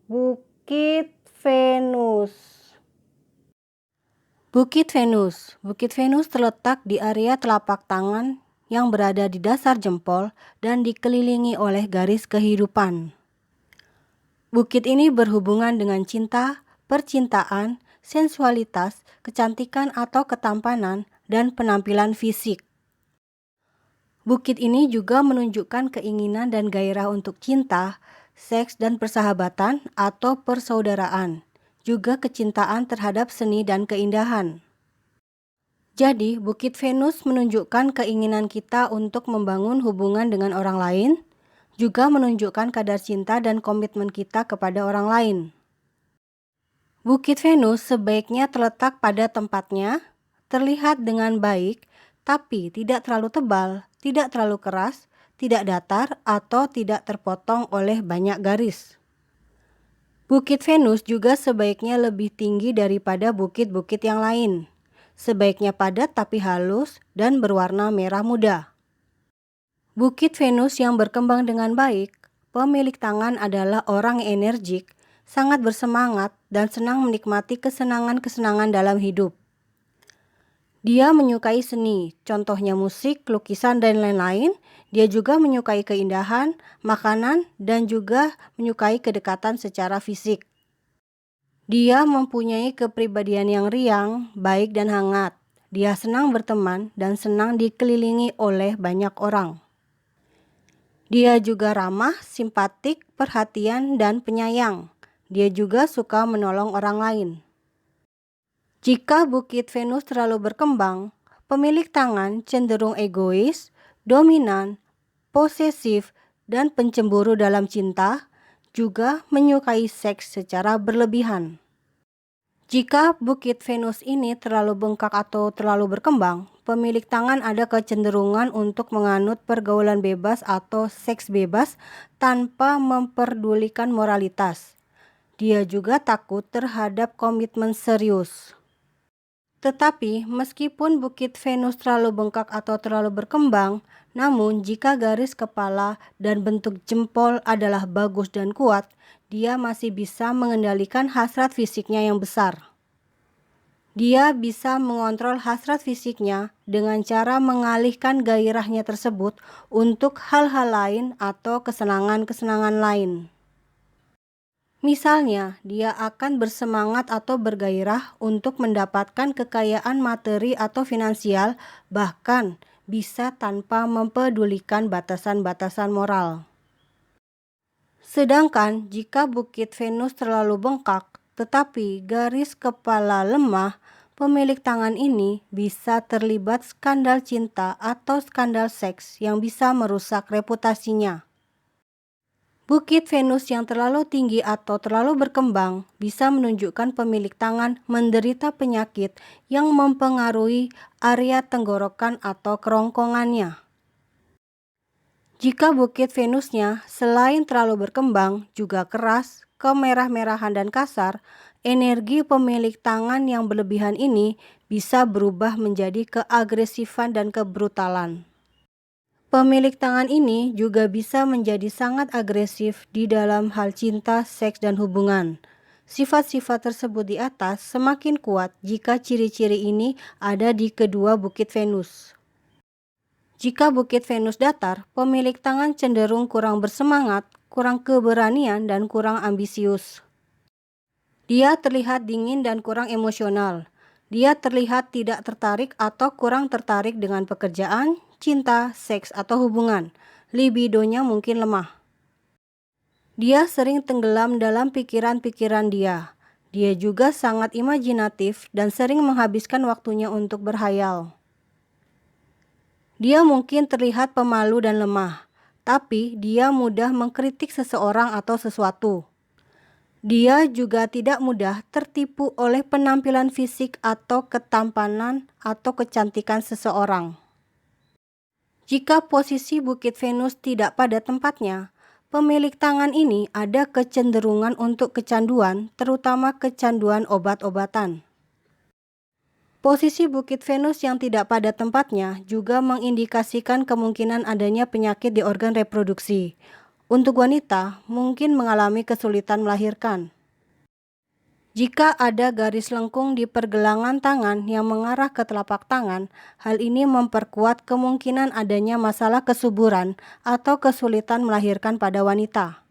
Bukit Venus. Bukit Venus. Bukit Venus terletak di area telapak tangan yang berada di dasar jempol dan dikelilingi oleh garis kehidupan. Bukit ini berhubungan dengan cinta, percintaan, sensualitas, kecantikan atau ketampanan, dan penampilan fisik. Bukit ini juga menunjukkan keinginan dan gairah untuk cinta, seks dan persahabatan atau persaudaraan, juga kecintaan terhadap seni dan keindahan. Jadi, Bukit Venus menunjukkan keinginan kita untuk membangun hubungan dengan orang lain, juga menunjukkan kadar cinta dan komitmen kita kepada orang lain. Bukit Venus sebaiknya terletak pada tempatnya, terlihat dengan baik, tapi tidak terlalu tebal, tidak terlalu keras, tidak datar, atau tidak terpotong oleh banyak garis. Bukit Venus juga sebaiknya lebih tinggi daripada bukit-bukit yang lain. Sebaiknya padat tapi halus dan berwarna merah muda. Bukit Venus yang berkembang dengan baik, pemilik tangan adalah orang energik, sangat bersemangat dan senang menikmati kesenangan-kesenangan dalam hidup. Dia menyukai seni, contohnya musik, lukisan, dan lain-lain. Dia juga menyukai keindahan, makanan, dan juga menyukai kedekatan secara fisik. Dia mempunyai kepribadian yang riang, baik dan hangat. Dia senang berteman dan senang dikelilingi oleh banyak orang. Dia juga ramah, simpatik, perhatian, dan penyayang. Dia juga suka menolong orang lain. Jika bukit Venus terlalu berkembang, pemilik tangan cenderung egois, dominan, posesif, dan pencemburu dalam cinta, juga menyukai seks secara berlebihan. Jika bukit Venus ini terlalu bengkak atau terlalu berkembang, pemilik tangan ada kecenderungan untuk menganut pergaulan bebas atau seks bebas tanpa memperdulikan moralitas. Dia juga takut terhadap komitmen serius. Tetapi meskipun bukit Venus terlalu bengkak atau terlalu berkembang, namun jika garis kepala dan bentuk jempol adalah bagus dan kuat, dia masih bisa mengendalikan hasrat fisiknya yang besar. Dia bisa mengontrol hasrat fisiknya dengan cara mengalihkan gairahnya tersebut untuk hal-hal lain atau kesenangan-kesenangan lain. Misalnya, dia akan bersemangat atau bergairah untuk mendapatkan kekayaan materi atau finansial, bahkan bisa tanpa mempedulikan batasan-batasan moral. Sedangkan jika bukit Venus terlalu bengkak, tetapi garis kepala lemah, pemilik tangan ini bisa terlibat skandal cinta atau skandal seks yang bisa merusak reputasinya. Bukit Venus yang terlalu tinggi atau terlalu berkembang bisa menunjukkan pemilik tangan menderita penyakit yang mempengaruhi area tenggorokan atau kerongkongannya. Jika bukit Venusnya selain terlalu berkembang juga keras, kemerah-merahan dan kasar, energi pemilik tangan yang berlebihan ini bisa berubah menjadi keagresifan dan kebrutalan. Pemilik tangan ini juga bisa menjadi sangat agresif di dalam hal cinta, seks, dan hubungan. Sifat-sifat tersebut di atas semakin kuat jika ciri-ciri ini ada di kedua bukit Venus. Jika bukit Venus datar, pemilik tangan cenderung kurang bersemangat, kurang keberanian, dan kurang ambisius. Dia terlihat dingin dan kurang emosional. Dia terlihat tidak tertarik atau kurang tertarik dengan pekerjaan, cinta, seks, atau hubungan. Libidonya mungkin lemah. Dia sering tenggelam dalam pikiran-pikiran dia. Dia juga sangat imajinatif dan sering menghabiskan waktunya untuk berhayal. Dia mungkin terlihat pemalu dan lemah, tapi dia mudah mengkritik seseorang atau sesuatu. Dia juga tidak mudah tertipu oleh penampilan fisik atau ketampanan atau kecantikan seseorang. Jika posisi bukit Venus tidak pada tempatnya, pemilik tangan ini ada kecenderungan untuk kecanduan, terutama kecanduan obat-obatan. Posisi bukit Venus yang tidak pada tempatnya juga mengindikasikan kemungkinan adanya penyakit di organ reproduksi. Untuk wanita, mungkin mengalami kesulitan melahirkan. Jika ada garis lengkung di pergelangan tangan yang mengarah ke telapak tangan, hal ini memperkuat kemungkinan adanya masalah kesuburan atau kesulitan melahirkan pada wanita.